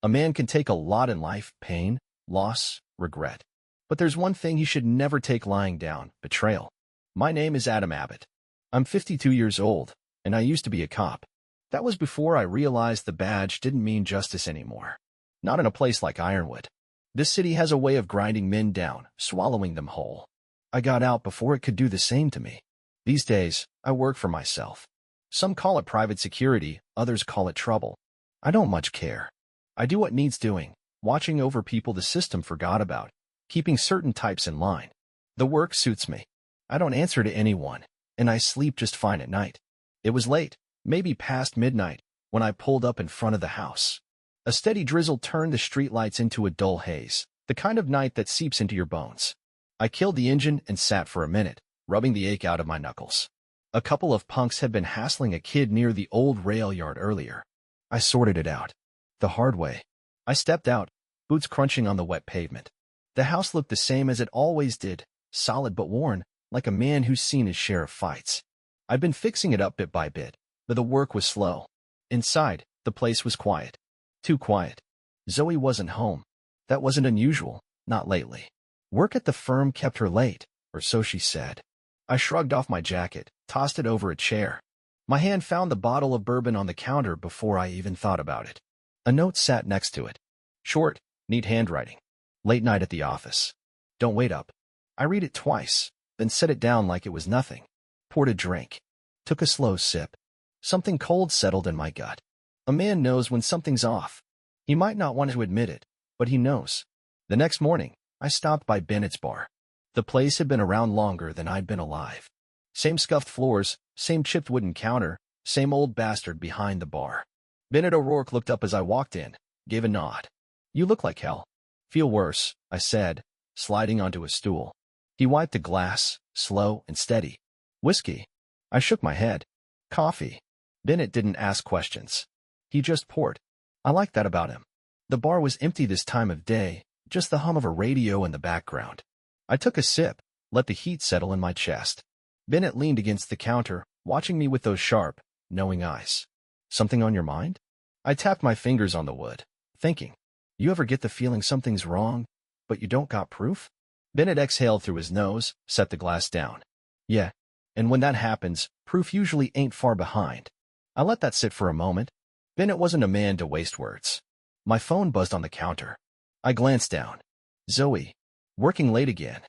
A man can take a lot in life: pain, loss, regret. But there's one thing he should never take lying down: betrayal. My name is Adam Abbott. I'm 52 years old, and I used to be a cop. That was before I realized the badge didn't mean justice anymore. Not in a place like Ironwood. This city has a way of grinding men down, swallowing them whole. I got out before it could do the same to me. These days, I work for myself. Some call it private security, others call it trouble. I don't much care. I do what needs doing, watching over people the system forgot about, keeping certain types in line. The work suits me. I don't answer to anyone, and I sleep just fine at night. It was late, maybe past midnight, when I pulled up in front of the house. A steady drizzle turned the streetlights into a dull haze, the kind of night that seeps into your bones. I killed the engine and sat for a minute, rubbing the ache out of my knuckles. A couple of punks had been hassling a kid near the old rail yard earlier. I sorted it out. The hard way. I stepped out, boots crunching on the wet pavement. The house looked the same as it always did, solid but worn, like a man who's seen his share of fights. I'd been fixing it up bit by bit, but the work was slow. Inside, the place was quiet. Too quiet. Zoe wasn't home. That wasn't unusual, not lately. Work at the firm kept her late, or so she said. I shrugged off my jacket, tossed it over a chair. My hand found the bottle of bourbon on the counter before I even thought about it. A note sat next to it. Short, neat handwriting. Late night at the office. Don't wait up. I read it twice, then set it down like it was nothing. Poured a drink. Took a slow sip. Something cold settled in my gut. A man knows when something's off. He might not want to admit it, but he knows. The next morning, I stopped by Bennett's bar. The place had been around longer than I'd been alive. Same scuffed floors, same chipped wooden counter, same old bastard behind the bar. Bennett O'Rourke looked up as I walked in, gave a nod. You look like hell. Feel worse, I said, sliding onto a stool. He wiped the glass, slow and steady. Whiskey. I shook my head. Coffee. Bennett didn't ask questions. He just poured. I liked that about him. The bar was empty this time of day, just the hum of a radio in the background. I took a sip, let the heat settle in my chest. Bennett leaned against the counter, watching me with those sharp, knowing eyes. Something on your mind? I tapped my fingers on the wood, thinking. You ever get the feeling something's wrong, but you don't got proof? Bennett exhaled through his nose, set the glass down. Yeah, and when that happens, proof usually ain't far behind. I let that sit for a moment. Bennett wasn't a man to waste words. My phone buzzed on the counter. I glanced down. Zoe. Working late again.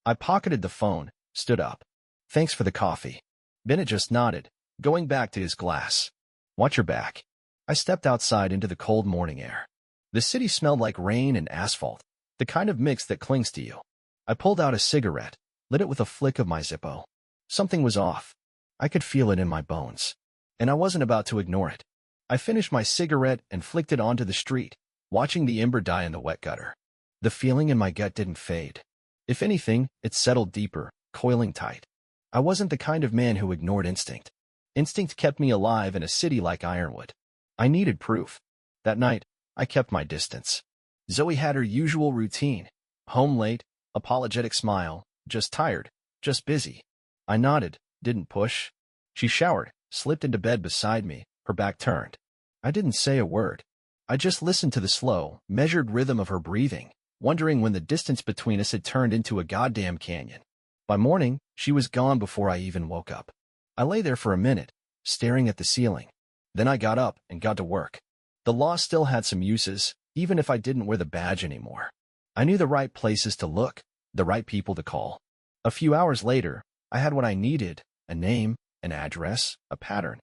I pocketed the phone, stood up. Thanks for the coffee. Bennett just nodded, going back to his glass. Watch your back. I stepped outside into the cold morning air. The city smelled like rain and asphalt, the kind of mix that clings to you. I pulled out a cigarette, lit it with a flick of my Zippo. Something was off. I could feel it in my bones. And I wasn't about to ignore it. I finished my cigarette and flicked it onto the street, watching the ember die in the wet gutter. The feeling in my gut didn't fade. If anything, it settled deeper, coiling tight. I wasn't the kind of man who ignored instinct. Instinct kept me alive in a city like Ironwood. I needed proof. That night, I kept my distance. Zoe had her usual routine. Home late, apologetic smile, just tired, just busy. I nodded, didn't push. She showered, slipped into bed beside me, her back turned. I didn't say a word. I just listened to the slow, measured rhythm of her breathing, wondering when the distance between us had turned into a goddamn canyon. By morning, she was gone before I even woke up. I lay there for a minute, staring at the ceiling. Then I got up and got to work. The law still had some uses, even if I didn't wear the badge anymore. I knew the right places to look, the right people to call. A few hours later, I had what I needed: a name, an address, a pattern.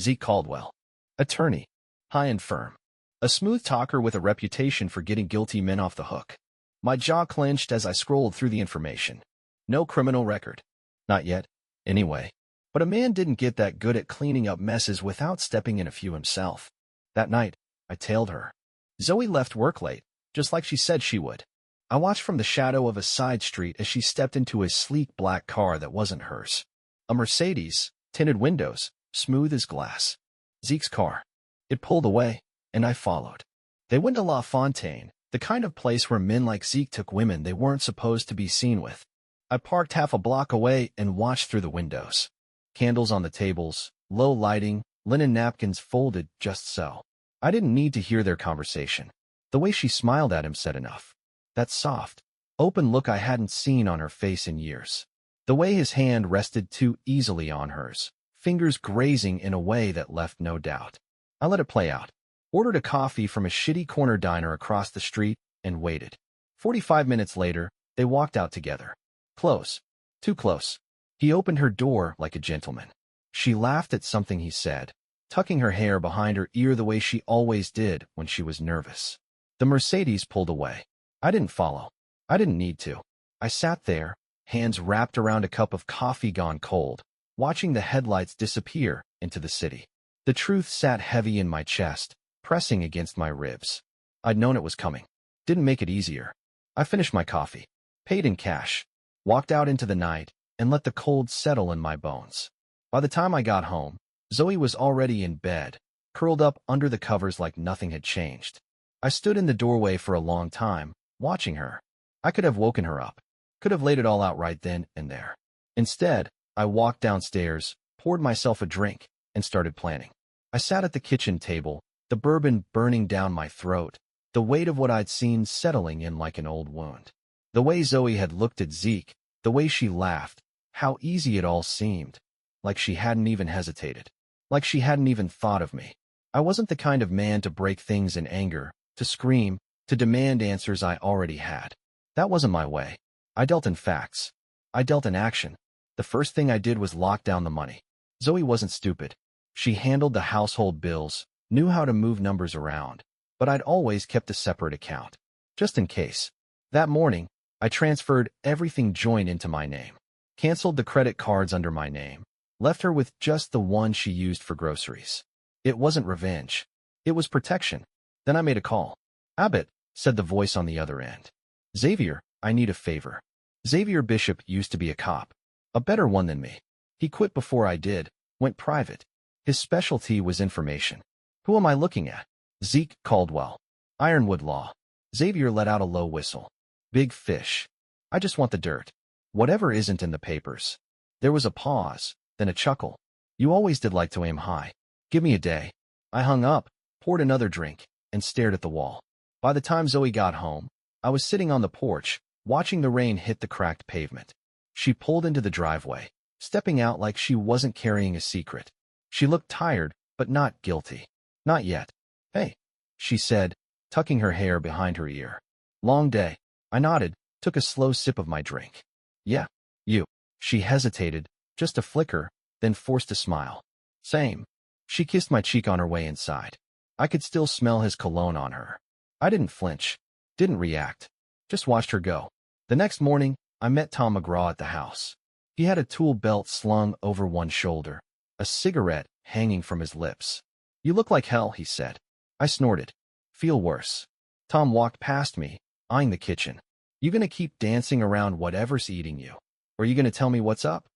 Zeke Caldwell. Attorney. High and firm. A smooth talker with a reputation for getting guilty men off the hook. My jaw clenched as I scrolled through the information. No criminal record. Not yet, anyway. But a man didn't get that good at cleaning up messes without stepping in a few himself. That night, I tailed her. Zoe left work late, just like she said she would. I watched from the shadow of a side street as she stepped into a sleek black car that wasn't hers. A Mercedes, tinted windows, smooth as glass. Zeke's car. It pulled away, and I followed. They went to La Fontaine, the kind of place where men like Zeke took women they weren't supposed to be seen with. I parked half a block away and watched through the windows. Candles on the tables, low lighting, linen napkins folded just so. I didn't need to hear their conversation. The way she smiled at him said enough. That soft, open look I hadn't seen on her face in years. The way his hand rested too easily on hers, fingers grazing in a way that left no doubt. I let it play out. Ordered a coffee from a shitty corner diner across the street and waited. 45 minutes later, they walked out together. Close. Too close. He opened her door like a gentleman. She laughed at something he said, tucking her hair behind her ear the way she always did when she was nervous. The Mercedes pulled away. I didn't follow. I didn't need to. I sat there, hands wrapped around a cup of coffee gone cold, watching the headlights disappear into the city. The truth sat heavy in my chest, pressing against my ribs. I'd known it was coming. Didn't make it easier. I finished my coffee, paid in cash, walked out into the night, and let the cold settle in my bones. By the time I got home, Zoe was already in bed, curled up under the covers like nothing had changed. I stood in the doorway for a long time, watching her. I could have woken her up, could have laid it all out right then and there. Instead, I walked downstairs, poured myself a drink, and started planning. I sat at the kitchen table, the bourbon burning down my throat, the weight of what I'd seen settling in like an old wound. The way Zoe had looked at Zeke, the way she laughed, how easy it all seemed, like she hadn't even hesitated, like she hadn't even thought of me. I wasn't the kind of man to break things in anger, to scream, to demand answers I already had. That wasn't my way. I dealt in facts. I dealt in action. The first thing I did was lock down the money. Zoe wasn't stupid. She handled the household bills, knew how to move numbers around, but I'd always kept a separate account, just in case. That morning, I transferred everything joint into my name, canceled the credit cards under my name, left her with just the one she used for groceries. It wasn't revenge. It was protection. Then I made a call. "Abbott," said the voice on the other end. "Xavier, I need a favor." Xavier Bishop used to be a cop, a better one than me. He quit before I did, went private. His specialty was information. "Who am I looking at?" "Zeke Caldwell. Ironwood Law." Xavier let out a low whistle. "Big fish. I just want the dirt. Whatever isn't in the papers." There was a pause, then a chuckle. "You always did like to aim high. Give me a day." I hung up, poured another drink, and stared at the wall. By the time Zoe got home, I was sitting on the porch, watching the rain hit the cracked pavement. She pulled into the driveway, stepping out like she wasn't carrying a secret. She looked tired, but not guilty. "Not yet." "Hey," she said, tucking her hair behind her ear. "Long day." I nodded, took a slow sip of my drink. "Yeah, you." She hesitated, just a flicker, then forced a smile. "Same." She kissed my cheek on her way inside. I could still smell his cologne on her. I didn't flinch, didn't react, just watched her go. The next morning, I met Tom McGraw at the house. He had a tool belt slung over one shoulder, a cigarette hanging from his lips. "You look like hell," he said. I snorted. "Feel worse." Tom walked past me, eyeing the kitchen. "You gonna keep dancing around whatever's eating you? Or you gonna tell me what's up?"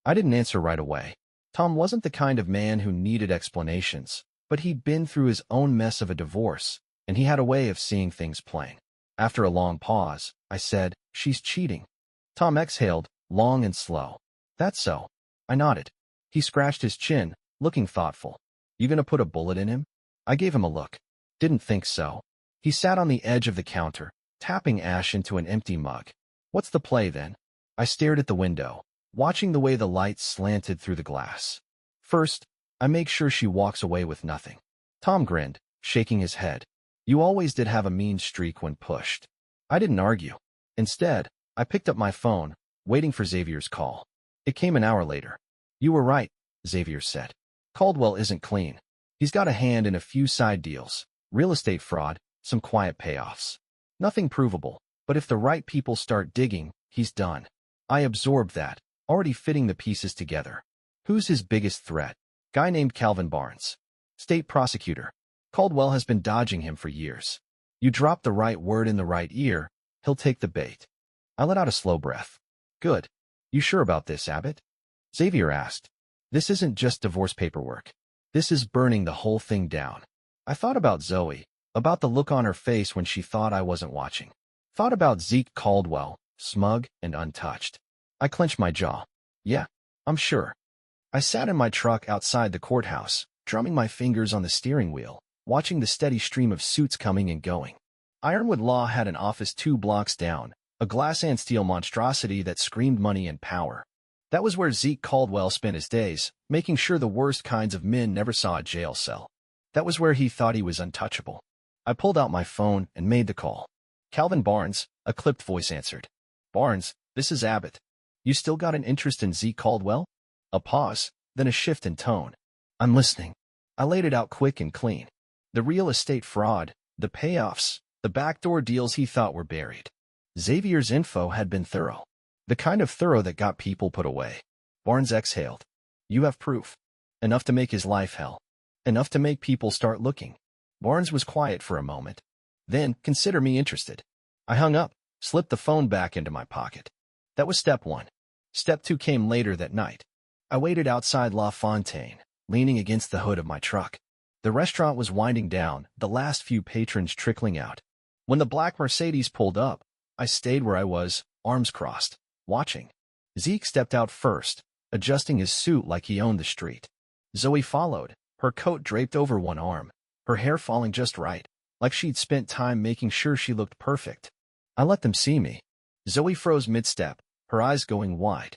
I didn't answer right away. Tom wasn't the kind of man who needed explanations, but he'd been through his own mess of a divorce, and he had a way of seeing things plain. After a long pause, I said, "She's cheating." Tom exhaled, long and slow. "That's so." I nodded. He scratched his chin, looking thoughtful. "You gonna put a bullet in him?" I gave him a look. Didn't think so. He sat on the edge of the counter, tapping ash into an empty mug. "What's the play, then?" I stared at the window, watching the way the light slanted through the glass. "First, I make sure she walks away with nothing." Tom grinned, shaking his head. "You always did have a mean streak when pushed." I didn't argue. Instead, I picked up my phone, waiting for Xavier's call. It came an hour later. "You were right," Xavier said. "Caldwell isn't clean. He's got a hand in a few side deals, real estate fraud, some quiet payoffs. Nothing provable, but if the right people start digging, he's done." I absorbed that, already fitting the pieces together. Who's his biggest threat? Guy named Calvin Barnes. State prosecutor. Caldwell has been dodging him for years. You drop the right word in the right ear, he'll take the bait. I let out a slow breath. "Good. You sure about this, Abbott?" Xavier asked. "This isn't just divorce paperwork. This is burning the whole thing down." I thought about Zoe, about the look on her face when she thought I wasn't watching. Thought about Zeke Caldwell, smug and untouched. I clenched my jaw. "Yeah, I'm sure." I sat in my truck outside the courthouse, drumming my fingers on the steering wheel, watching the steady stream of suits coming and going. Ironwood Law had an office 2 blocks down, a glass and steel monstrosity that screamed money and power. That was where Zeke Caldwell spent his days, making sure the worst kinds of men never saw a jail cell. That was where he thought he was untouchable. I pulled out my phone and made the call. Calvin Barnes, a clipped voice answered. Barnes, this is Abbott. You still got an interest in Zeke Caldwell? A pause, then a shift in tone. I'm listening. I laid it out quick and clean. The real estate fraud, the payoffs, the backdoor deals he thought were buried. Xavier's info had been thorough. The kind of thorough that got people put away. Barnes exhaled. You have proof. Enough to make his life hell. Enough to make people start looking. Barnes was quiet for a moment. Then, consider me interested. I hung up, slipped the phone back into my pocket. That was step 1. Step 2 came later that night. I waited outside La Fontaine, leaning against the hood of my truck. The restaurant was winding down, the last few patrons trickling out. When the black Mercedes pulled up, I stayed where I was, arms crossed, watching. Zeke stepped out first, adjusting his suit like he owned the street. Zoe followed, her coat draped over one arm, her hair falling just right, like she'd spent time making sure she looked perfect. I let them see me. Zoe froze mid-step, her eyes going wide.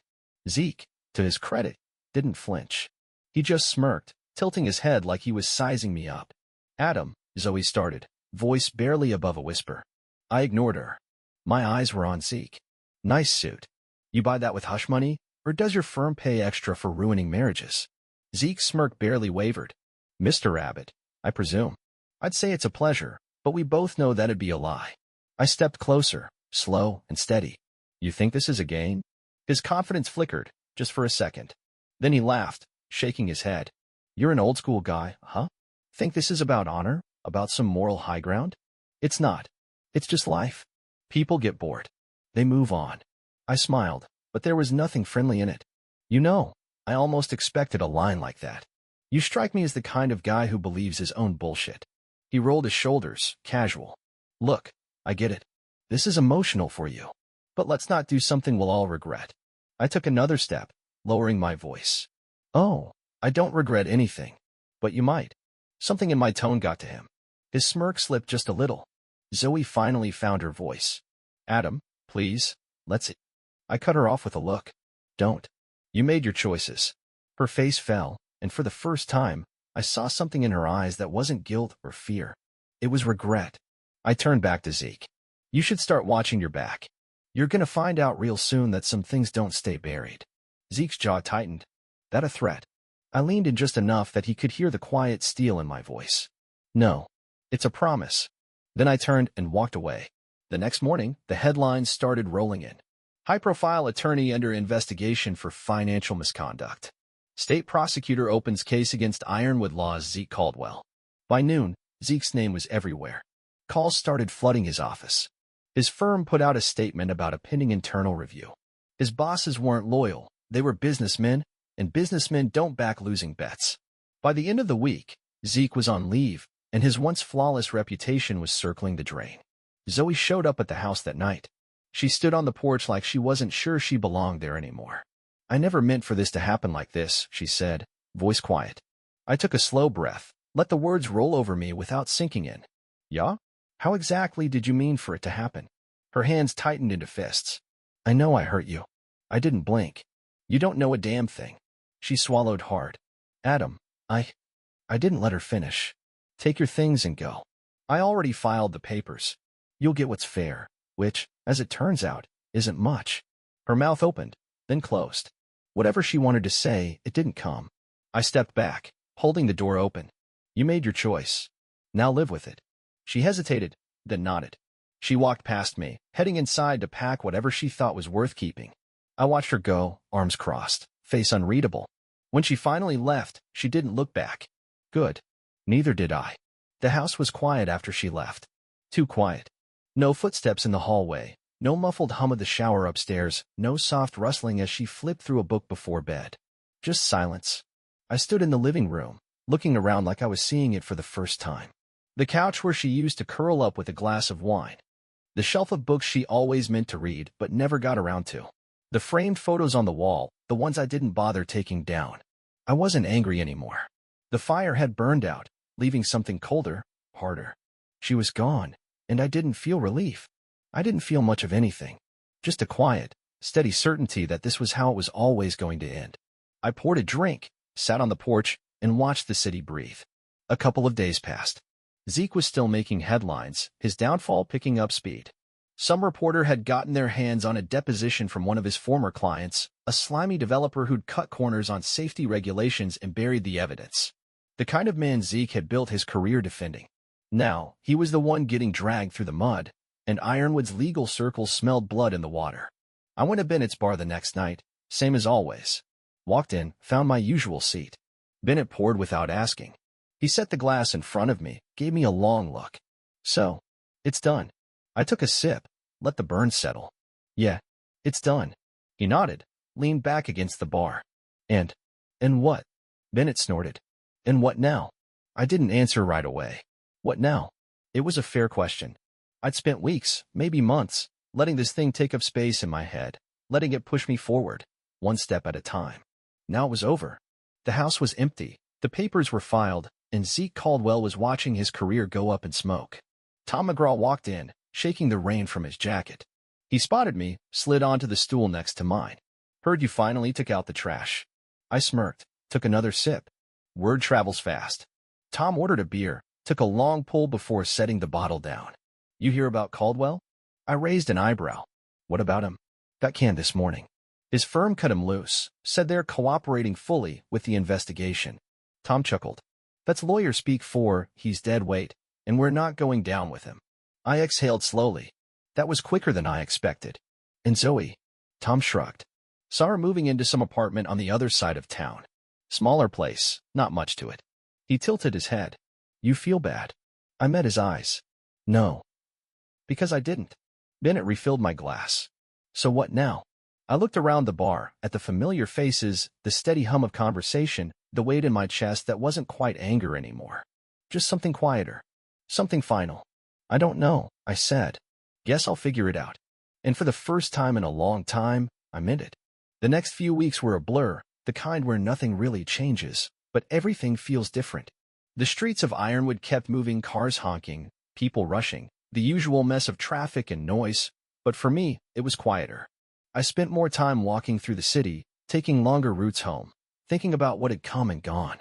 Zeke, to his credit, didn't flinch. He just smirked, tilting his head like he was sizing me up. Adam, Zoe started, voice barely above a whisper. I ignored her. My eyes were on Zeke. Nice suit. You buy that with hush money, or does your firm pay extra for ruining marriages? Zeke's smirk barely wavered. Mr. Abbott, I presume. I'd say it's a pleasure, but we both know that'd be a lie. I stepped closer, slow and steady. You think this is a game? His confidence flickered, just for a second. Then he laughed, shaking his head. You're an old-school guy, huh? Think this is about honor? About some moral high ground? It's not. It's just life. People get bored. They move on. I smiled, but there was nothing friendly in it. You know, I almost expected a line like that. You strike me as the kind of guy who believes his own bullshit. He rolled his shoulders, casual. Look, I get it. This is emotional for you. But let's not do something we'll all regret. I took another step, lowering my voice. Oh, I don't regret anything. But you might. Something in my tone got to him. His smirk slipped just a little. Zoe finally found her voice. Adam, please, let's... I cut her off with a look. Don't. You made your choices. Her face fell, and for the first time, I saw something in her eyes that wasn't guilt or fear. It was regret. I turned back to Zeke. You should start watching your back. You're gonna find out real soon that some things don't stay buried. Zeke's jaw tightened. That a threat? I leaned in just enough that he could hear the quiet steel in my voice. No. It's a promise. Then I turned and walked away. The next morning, the headlines started rolling in. High-profile attorney under investigation for financial misconduct. State prosecutor opens case against Ironwood Law's Zeke Caldwell. By noon, Zeke's name was everywhere. Calls started flooding his office. His firm put out a statement about a pending internal review. His bosses weren't loyal. They were businessmen, and businessmen don't back losing bets. By the end of the week, Zeke was on leave, and his once flawless reputation was circling the drain. Zoe showed up at the house that night. She stood on the porch like she wasn't sure she belonged there anymore. I never meant for this to happen like this, she said, voice quiet. I took a slow breath, let the words roll over me without sinking in. Yeah? How exactly did you mean for it to happen? Her hands tightened into fists. I know I hurt you. I didn't blink. You don't know a damn thing. She swallowed hard. Adam, I didn't let her finish. Take your things and go. I already filed the papers. You'll get what's fair, which, as it turns out, isn't much. Her mouth opened, then closed. Whatever she wanted to say, it didn't come. I stepped back, holding the door open. You made your choice. Now live with it. She hesitated, then nodded. She walked past me, heading inside to pack whatever she thought was worth keeping. I watched her go, arms crossed, face unreadable. When she finally left, she didn't look back. Good. Neither did I. The house was quiet after she left. Too quiet. No footsteps in the hallway, no muffled hum of the shower upstairs, no soft rustling as she flipped through a book before bed. Just silence. I stood in the living room, looking around like I was seeing it for the first time. The couch where she used to curl up with a glass of wine. The shelf of books she always meant to read but never got around to. The framed photos on the wall, the ones I didn't bother taking down. I wasn't angry anymore. The fire had burned out, leaving something colder, harder. She was gone, And I didn't feel relief. I didn't feel much of anything. Just a quiet, steady certainty that this was how it was always going to end. I poured a drink, sat on the porch, and watched the city breathe. A couple of days passed. Zeke was still making headlines, his downfall picking up speed. Some reporter had gotten their hands on a deposition from one of his former clients, a slimy developer who'd cut corners on safety regulations and buried the evidence. The kind of man Zeke had built his career defending. Now, he was the one getting dragged through the mud, and Ironwood's legal circles smelled blood in the water. I went to Bennett's bar the next night, same as always. Walked in, found my usual seat. Bennett poured without asking. He set the glass in front of me, gave me a long look. So, it's done. I took a sip, let the burn settle. Yeah, it's done. He nodded, leaned back against the bar. And what? Bennett snorted. And what now? I didn't answer right away. What now? It was a fair question. I'd spent weeks, maybe months, letting this thing take up space in my head, letting it push me forward, one step at a time. Now it was over. The house was empty, the papers were filed, and Zeke Caldwell was watching his career go up in smoke. Tom McGraw walked in, shaking the rain from his jacket. He spotted me, slid onto the stool next to mine. Heard you finally took out the trash. I smirked, took another sip. Word travels fast. Tom ordered a beer, took a long pull before setting the bottle down. You hear about Caldwell? I raised an eyebrow. What about him? Got canned this morning. His firm cut him loose, said they're cooperating fully with the investigation. Tom chuckled. That's lawyer speak for, he's dead weight, and we're not going down with him. I exhaled slowly. That was quicker than I expected. And Zoe? Tom shrugged. Saw her moving into some apartment on the other side of town. Smaller place, not much to it. He tilted his head. You feel bad? I met his eyes. No. Because I didn't. Bennett refilled my glass. So what now? I looked around the bar, at the familiar faces, the steady hum of conversation, the weight in my chest that wasn't quite anger anymore. Just something quieter. Something final. I don't know, I said. Guess I'll figure it out. And for the first time in a long time, I meant it. The next few weeks were a blur, the kind where nothing really changes, but everything feels different. The streets of Ironwood kept moving, cars honking, people rushing, the usual mess of traffic and noise, but for me, it was quieter. I spent more time walking through the city, taking longer routes home, thinking about what had come and gone.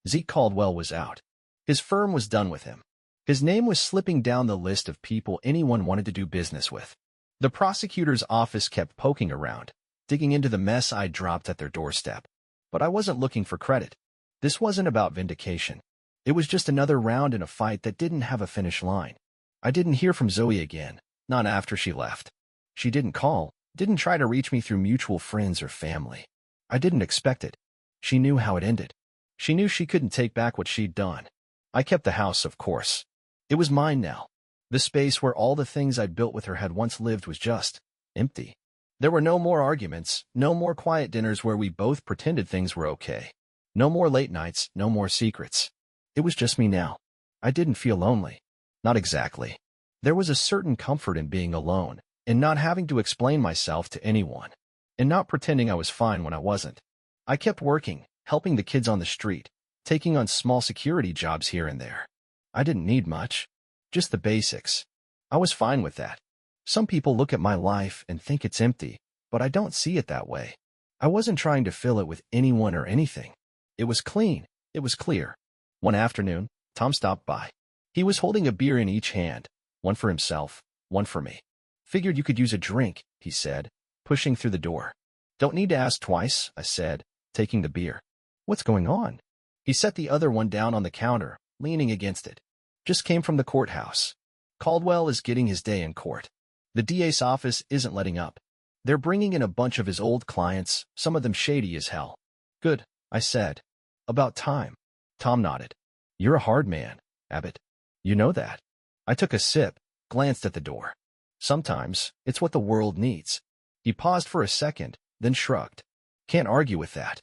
Zeke Caldwell was out. His firm was done with him. His name was slipping down the list of people anyone wanted to do business with. The prosecutor's office kept poking around, digging into the mess I'd dropped at their doorstep. But I wasn't looking for credit. This wasn't about vindication. It was just another round in a fight that didn't have a finish line. I didn't hear from Zoe again, not after she left. She didn't call, didn't try to reach me through mutual friends or family. I didn't expect it. She knew how it ended. She knew she couldn't take back what she'd done. I kept the house, of course. It was mine now. The space where all the things I'd built with her had once lived was just empty. There were no more arguments, no more quiet dinners where we both pretended things were okay. No more late nights, no more secrets. It was just me now. I didn't feel lonely. Not exactly. There was a certain comfort in being alone, in not having to explain myself to anyone, and not pretending I was fine when I wasn't. I kept working, helping the kids on the street, taking on small security jobs here and there. I didn't need much. Just the basics. I was fine with that. Some people look at my life and think it's empty, but I don't see it that way. I wasn't trying to fill it with anyone or anything. It was clean. It was clear. One afternoon, Tom stopped by. He was holding a beer in each hand, one for himself, one for me. Figured you could use a drink, he said, pushing through the door. Don't need to ask twice, I said, taking the beer. What's going on? He set the other one down on the counter, leaning against it. Just came from the courthouse. Caldwell is getting his day in court. The DA's office isn't letting up. They're bringing in a bunch of his old clients, some of them shady as hell. Good, I said. About time. Tom nodded. You're a hard man, Abbott. You know that. I took a sip, glanced at the door. Sometimes, it's what the world needs. He paused for a second, then shrugged. Can't argue with that.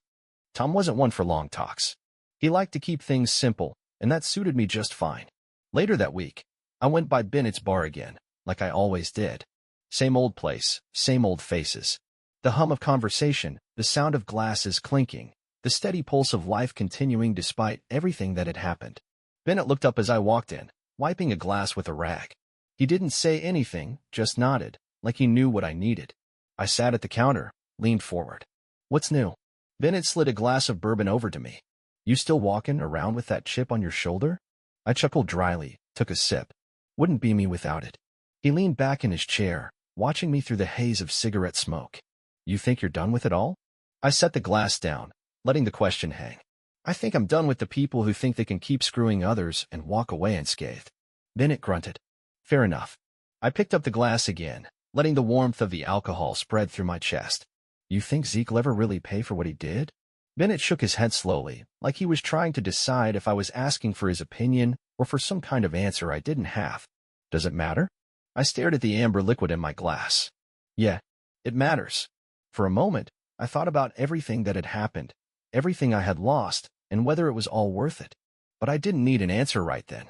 Tom wasn't one for long talks. He liked to keep things simple, and that suited me just fine. Later that week, I went by Bennett's bar again, like I always did. Same old place, same old faces. The hum of conversation, the sound of glasses clinking, the steady pulse of life continuing despite everything that had happened. Bennett looked up as I walked in, wiping a glass with a rag. He didn't say anything, just nodded, like he knew what I needed. I sat at the counter, leaned forward. What's new? Bennett slid a glass of bourbon over to me. You still walking around with that chip on your shoulder? I chuckled dryly, took a sip. Wouldn't be me without it. He leaned back in his chair, watching me through the haze of cigarette smoke. You think you're done with it all? I set the glass down, letting the question hang. I think I'm done with the people who think they can keep screwing others and walk away unscathed. Bennett grunted. Fair enough. I picked up the glass again, letting the warmth of the alcohol spread through my chest. You think Zeke will ever really pay for what he did? Bennett shook his head slowly, like he was trying to decide if I was asking for his opinion or for some kind of answer I didn't have. Does it matter? I stared at the amber liquid in my glass. Yeah, it matters. For a moment, I thought about everything that had happened, everything I had lost, and whether it was all worth it. But I didn't need an answer right then.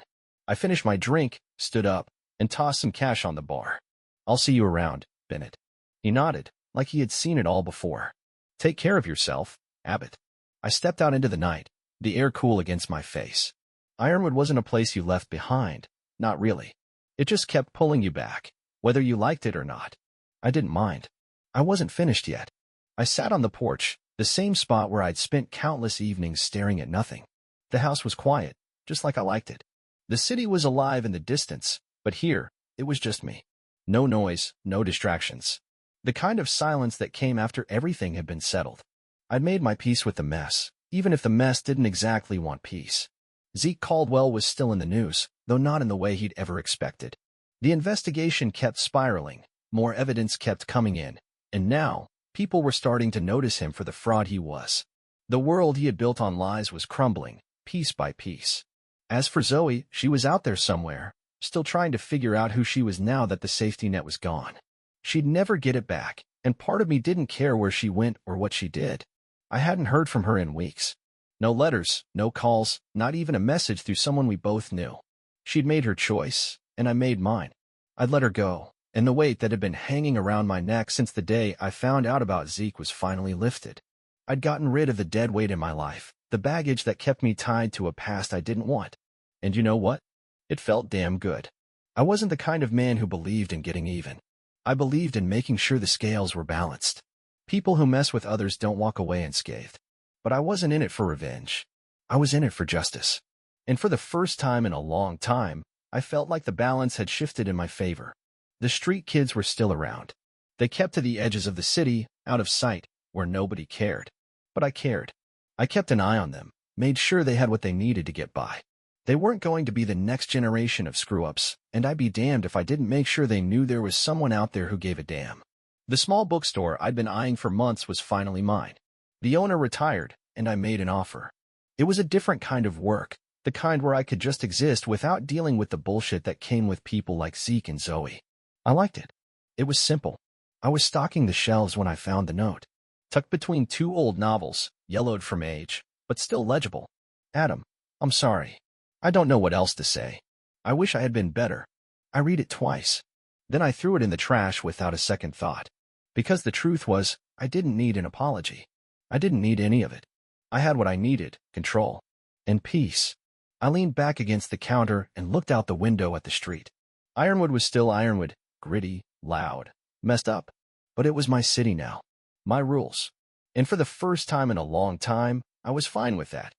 I finished my drink, stood up, and tossed some cash on the bar. I'll see you around, Bennett. He nodded, like he had seen it all before. Take care of yourself, Abbott. I stepped out into the night, the air cool against my face. Ironwood wasn't a place you left behind, not really. It just kept pulling you back, whether you liked it or not. I didn't mind. I wasn't finished yet. I sat on the porch, the same spot where I'd spent countless evenings staring at nothing. The house was quiet, just like I liked it. The city was alive in the distance, but here, it was just me. No noise, no distractions. The kind of silence that came after everything had been settled. I'd made my peace with the mess, even if the mess didn't exactly want peace. Zeke Caldwell was still in the news, though not in the way he'd ever expected. The investigation kept spiraling, more evidence kept coming in, and now, people were starting to notice him for the fraud he was. The world he had built on lies was crumbling, piece by piece. As for Zoe, she was out there somewhere, still trying to figure out who she was now that the safety net was gone. She'd never get it back, and part of me didn't care where she went or what she did. I hadn't heard from her in weeks. No letters, no calls, not even a message through someone we both knew. She'd made her choice, and I made mine. I'd let her go, and the weight that had been hanging around my neck since the day I found out about Zeke was finally lifted. I'd gotten rid of the dead weight in my life, the baggage that kept me tied to a past I didn't want. And you know what? It felt damn good. I wasn't the kind of man who believed in getting even. I believed in making sure the scales were balanced. People who mess with others don't walk away unscathed. But I wasn't in it for revenge. I was in it for justice. And for the first time in a long time, I felt like the balance had shifted in my favor. The street kids were still around. They kept to the edges of the city, out of sight, where nobody cared. But I cared. I kept an eye on them, made sure they had what they needed to get by. They weren't going to be the next generation of screw-ups, and I'd be damned if I didn't make sure they knew there was someone out there who gave a damn. The small bookstore I'd been eyeing for months was finally mine. The owner retired, and I made an offer. It was a different kind of work, the kind where I could just exist without dealing with the bullshit that came with people like Zeke and Zoe. I liked it. It was simple. I was stocking the shelves when I found the note. Tucked between two old novels, yellowed from age, but still legible. Adam, I'm sorry. I don't know what else to say. I wish I had been better. I read it twice. Then I threw it in the trash without a second thought. Because the truth was, I didn't need an apology. I didn't need any of it. I had what I needed, control. And peace. I leaned back against the counter and looked out the window at the street. Ironwood was still Ironwood, gritty, loud, messed up. But it was my city now. My rules. And for the first time in a long time, I was fine with that.